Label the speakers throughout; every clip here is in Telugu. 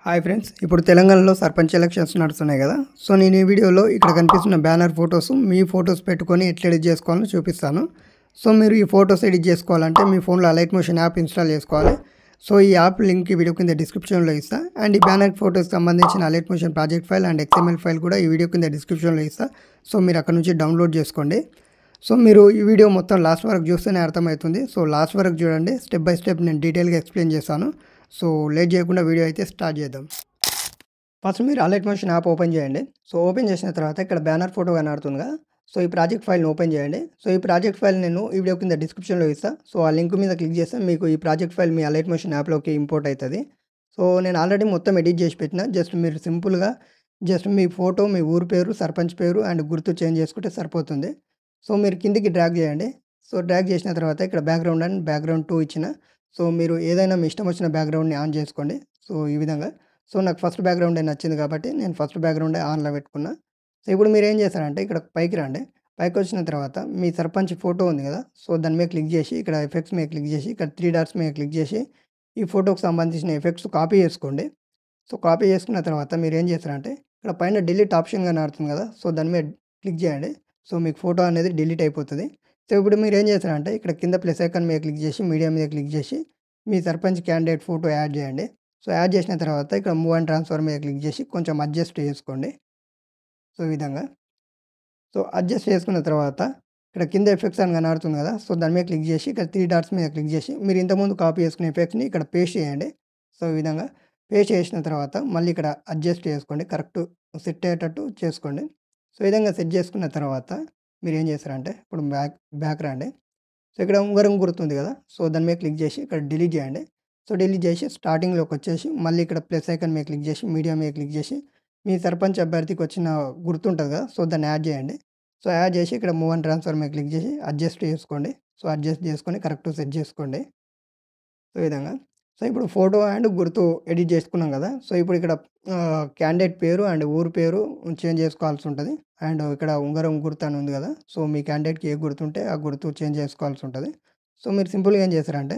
Speaker 1: హాయ్ ఫ్రెండ్స్, ఇప్పుడు తెలంగాణలో సర్పంచ్ ఎలక్షన్స్ నడుస్తున్నాయి కదా. సో నేను ఈ వీడియోలో ఇక్కడ కనిపిస్తున్న బ్యానర్ ఫొటోస్ మీ ఫొటోస్ పెట్టుకొని ఎట్లా ఎడిట్ చేసుకోవాలో చూపిస్తాను. సో మీరు ఈ ఫొటోస్ ఎడిట్ చేసుకోవాలంటే మీ ఫోన్లో అలైట్ మోషన్ యాప్ ఇన్స్టాల్ చేసుకోవాలి. సో ఈ యాప్ లింక్ ఈ వీడియో కింద డిస్క్రిప్షన్లో ఇస్తా. అండ్ ఈ బ్యానర్ ఫొటోస్కి సంబంధించిన alight motion project file and XML file కూడా ఈ వీడియో కింద డిస్క్రిప్షన్లో ఇస్తా. సో మీరు అక్కడ నుంచి డౌన్లోడ్ చేసుకోండి. సో మీరు ఈ వీడియో మొత్తం లాస్ట్ వరకు చూస్తేనే అర్థమవుతుంది. సో లాస్ట్ వరకు చూడండి, స్టెప్ బై స్టెప్ నేను డీటెయిల్గా ఎక్స్ప్లెయిన్ చేస్తాను. సో లేట్ చేయకుండా వీడియో అయితే స్టార్ట్ చేద్దాం. ఫస్ట్ మీరు అలైట్ మోషన్ యాప్ ఓపెన్ చేయండి. సో ఓపెన్ చేసిన తర్వాత ఇక్కడ బ్యానర్ ఫోటో కనబడుతుందిగా. సో ఈ ప్రాజెక్ట్ ఫైల్ని ఓపెన్ చేయండి. సో ఈ ప్రాజెక్ట్ ఫైల్ నేను ఈ వీడియో కింద డిస్క్రిప్షన్లో ఇస్తాను. సో ఆ లింక్ మీద క్లిక్ చేస్తే మీకు ఈ ప్రాజెక్ట్ ఫైల్ మీ అలైట్ మోషన్ యాప్లోకి ఇంపోర్ట్ అవుతుంది. సో నేను ఆల్రెడీ మొత్తం ఎడిట్ చేసి పెట్టిన. జస్ట్ మీరు సింపుల్గా మీ ఫోటో, మీ ఊరు పేరు, సర్పంచ్ పేరు అండ్ గుర్తు చేంజ్ చేసుకుంటే సరిపోతుంది. సో మీరు కిందికి డ్రాగ్ చేయండి. సో డ్రాగ్ చేసిన తర్వాత ఇక్కడ బ్యాక్గ్రౌండ్ అండ్ బ్యాక్గ్రౌండ్ 2 ఇచ్చిన. సో మీరు ఏదైనా మీ ఇష్టం వచ్చిన బ్యాక్గ్రౌండ్ని ఆన్ చేసుకోండి. సో ఈ విధంగా. సో నాకు ఫస్ట్ బ్యాక్గ్రౌండే నచ్చింది కాబట్టి నేను ఫస్ట్ బ్యాక్గ్రౌండే ఆన్లో పెట్టుకున్నా. సో ఇప్పుడు మీరు ఏం చేస్తారంటే ఇక్కడ పైకి రండి. పైకి వచ్చిన తర్వాత మీ సర్పంచ్ ఫోటో ఉంది కదా. సో దాని మీద క్లిక్ చేసి ఇక్కడ ఎఫెక్ట్స్ మీద క్లిక్ చేసి ఇక్కడ 3 డాట్స్ మీద క్లిక్ చేసి ఈ ఫోటోకి సంబంధించిన ఎఫెక్ట్స్ కాపీ చేసుకోండి. సో కాపీ చేసుకున్న తర్వాత మీరు ఏం చేస్తారంటే ఇక్కడ పైన డిలీట్ ఆప్షన్ కనబడుతుంది కదా. సో దాని మీద క్లిక్ చేయండి. సో మీకు ఫోటో అనేది డిలీట్ అయిపోతుంది. సో ఇప్పుడు మీరు ఏం చేస్తారంటే ఇక్కడ కింద ప్లస్ ఐకాన్ మీద క్లిక్ చేసి మీడియా మీద క్లిక్ చేసి మీ సర్పంచ్ క్యాండిడేట్ ఫోటో యాడ్ చేయండి. సో యాడ్ చేసిన తర్వాత ఇక్కడ మూవ్ అండ్ ట్రాన్స్ఫర్ మీద క్లిక్ చేసి కొంచెం అడ్జస్ట్ చేసుకోండి. సో ఈ విధంగా. సో అడ్జస్ట్ చేసుకున్న తర్వాత ఇక్కడ కింద ఎఫెక్ట్స్ అని కనబడుతుంది కదా. సో దాని మీద క్లిక్ చేసి ఇక్కడ 3 డాట్స్ మీద క్లిక్ చేసి మీరు ఇంతకుముందు కాపీ చేసుకునే ఎఫెక్ట్స్ని ఇక్కడ పేస్ట్ చేయండి. సో ఈ విధంగా పేస్ట్ చేసిన తర్వాత మళ్ళీ ఇక్కడ అడ్జస్ట్ చేసుకోండి, కరెక్ట్ సెట్ అయ్యేటట్టు చేసుకోండి. సో ఈ విధంగా సెట్ చేసుకున్న తర్వాత మీరు ఏం చేస్తారంటే ఇప్పుడు బ్యాక్ రండి. సో ఇక్కడ ఉంగరం గుర్తుంది కదా. సో దాని మీద క్లిక్ చేసి ఇక్కడ డిలీట్ చేయండి. సో డిలీట్ చేసి స్టార్టింగ్లోకి వచ్చేసి మళ్ళీ ఇక్కడ ప్లస్ ఐకాన్ మీద క్లిక్ చేసి మీడియా మీద క్లిక్ చేసి మీ సర్పంచ్ అభ్యర్థికి వచ్చిన గుర్తుంటుంది కదా. సో దాన్ని యాడ్ చేయండి. సో యాడ్ చేసి ఇక్కడ మూవ్ అండ్ ట్రాన్స్ఫర్ మీద క్లిక్ చేసి అడ్జస్ట్ చేసుకోండి. సో అడ్జస్ట్ చేసుకొని కరెక్ట్ సెట్ చేసుకోండి. సో ఈ విధంగా. సో ఇప్పుడు ఫోటో అండ్ గుర్తు ఎడిట్ చేసుకున్నాం కదా. సో ఇప్పుడు ఇక్కడ క్యాండిడేట్ పేరు అండ్ ఊరు పేరు చేంజ్ చేసుకోవాల్సి ఉంటుంది. అండ్ ఇక్కడ ఉంగరం గుర్తు అని ఉంది కదా. సో మీ క్యాండిడేట్కి ఏ గుర్తు ఉంటే ఆ గుర్తు చేంజ్ చేసుకోవాల్సి ఉంటుంది. సో మీరు సింపుల్గా ఏం చేస్తారంటే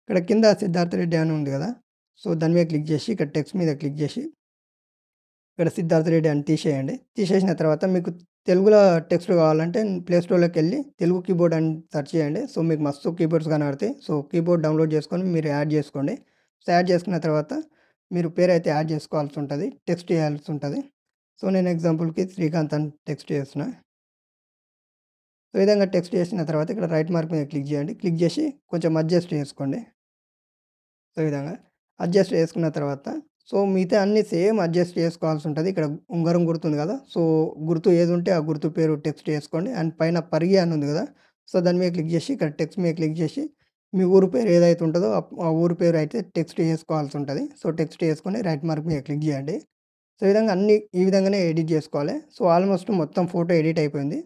Speaker 1: ఇక్కడ కింద సిద్ధార్థ రెడ్డి అని ఉంది కదా. సో దాని మీద క్లిక్ చేసి ఇక్కడ టెక్స్ట్ మీద క్లిక్ చేసి ఇక్కడ సిద్ధార్థ రెడ్డి అని తీసేయండి. తీసేసిన తర్వాత మీకు తెలుగులో టెక్స్ట్ కావాలంటే ప్లే స్టోర్లోకి వెళ్ళి తెలుగు కీబోర్డ్ అని సెర్చ్ చేయండి. సో మీకు మస్తు కీబోర్డ్స్ కనబడతాయి. సో కీబోర్డ్ డౌన్లోడ్ చేసుకొని మీరు యాడ్ చేసుకోండి. సో యాడ్ చేసుకున్న తర్వాత మీరు పేరు అయితే యాడ్ చేసుకోవాల్సి ఉంటుంది, టెక్స్ట్ చేయాల్సి ఉంటుంది. సో నేను ఎగ్జాంపుల్కి శ్రీకాంత్ అని టెక్స్ట్ చేస్తున్నా. సో ఈ విధంగా టెక్స్ట్ చేసిన తర్వాత ఇక్కడ రైట్ మార్క్ మీద క్లిక్ చేయండి. క్లిక్ చేసి కొంచెం అడ్జస్ట్ చేసుకోండి. సో ఈ విధంగా అడ్జస్ట్ చేసుకున్న తర్వాత సో మిగతా అన్నీ సేమ్ అడ్జస్ట్ చేసుకోవాల్సి ఉంటుంది. ఇక్కడ ఉంగరం గుర్తుంది కదా. సో గుర్తు ఏది ఉంటే ఆ గుర్తు పేరు టెక్స్ట్ చేసుకోండి. అండ్ పైన పరిగి అని ఉంది కదా. సో దాని మీద క్లిక్ చేసి ఇక్కడ టెక్స్ట్ మీద క్లిక్ చేసి మీ ఊరు పేరు ఏదైతే ఉంటుందో ఆ ఊరు పేరు అయితే టెక్స్ట్ చేసుకోవాల్సి ఉంటుంది. సో టెక్స్ట్ చేసుకొని రైట్ మార్క్ మీద క్లిక్ చేయండి. సో ఈ విధంగా అన్నీ ఈ విధంగానే ఎడిట్ చేసుకోవాలి. సో ఆల్మోస్ట్ మొత్తం ఫోటో ఎడిట్ అయిపోయింది.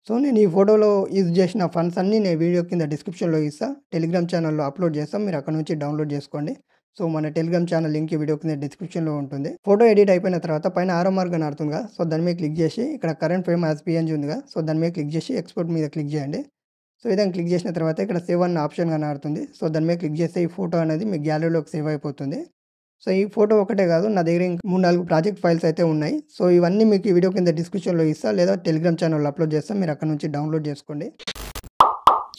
Speaker 1: సో నేను ఈ ఫోటోలో యూజ్ చేసిన ఫండ్స్ అన్నీ నేను వీడియో కింద డిస్క్రిప్షన్లో ఇస్తాను. టెలిగ్రామ్ ఛానల్లో అప్లోడ్ చేస్తాం, మీరు అక్కడ నుంచి డౌన్లోడ్ చేసుకోండి. సో మన టెలిగ్రామ్ ఛానల్ లింక్ ఈ వీడియో కింద డిస్క్రిప్షన్లో ఉంటుంది. ఫోటో ఎడిట్ అయిపోయిన తర్వాత పైన ఆరో మార్క్ అని అడుతుందిగా. సో దాని మీద క్లిక్ చేసి ఇక్కడ కరెంట్ ఫ్రేమ్ యాజ్ PNG ఉందిగా. సో దాని మీద క్లిక్ చేసి ఎక్స్పోర్ట్ మీద క్లిక్ చేయండి. సో ఇదంగా క్లిక్ చేసిన తర్వాత ఇక్కడ సేవ్ అన్న ఆప్షన్ కనబడుతుంది. సో దాని మీద క్లిక్ చేస్తే ఈ ఫోటో అనేది మీ గ్యాలరీలోకి సేవ్ అయిపోతుంది. సో ఈ ఫోటో ఒకటే కాదు, నా దగ్గర ఇంకా 3-4 ప్రాజెక్ట్ ఫైల్స్ అయితే ఉన్నాయి. సో ఇవన్నీ మీకు ఈ వీడియో కింద డిస్క్రిప్షన్లో ఇస్తా, లేదా టెలిగ్రామ్ ఛానల్లో అప్లోడ్ చేస్తాం, మీరు అక్కడ నుంచి డౌన్లోడ్ చేసుకోండి.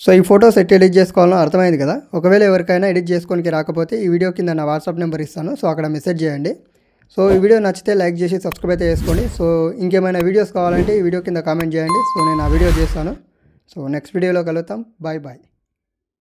Speaker 1: సో ఈ ఫోటోస్ ఎట్ ఎడిట్ చేసుకోవాలో అర్థమైంది కదా. ఒకవేళ ఎవరికైనా ఎడిట్ చేసుకోనికి రాకపోతే ఈ వీడియో కింద నా వాట్సాప్ నెంబర్ ఇస్తాను. సో అక్కడ మెసేజ్ చేయండి. సో ఈ వీడియో నచ్చితే లైక్ చేసి సబ్స్క్రైబ్ అయితే చేసుకోండి. సో ఇంకేమైనా వీడియోస్ కావాలంటే ఈ వీడియో కింద కామెంట్ చేయండి. సో నేను ఆ వీడియో చేస్తాను. సో నెక్స్ట్ వీడియోలో కలుద్దాం. Bye bye.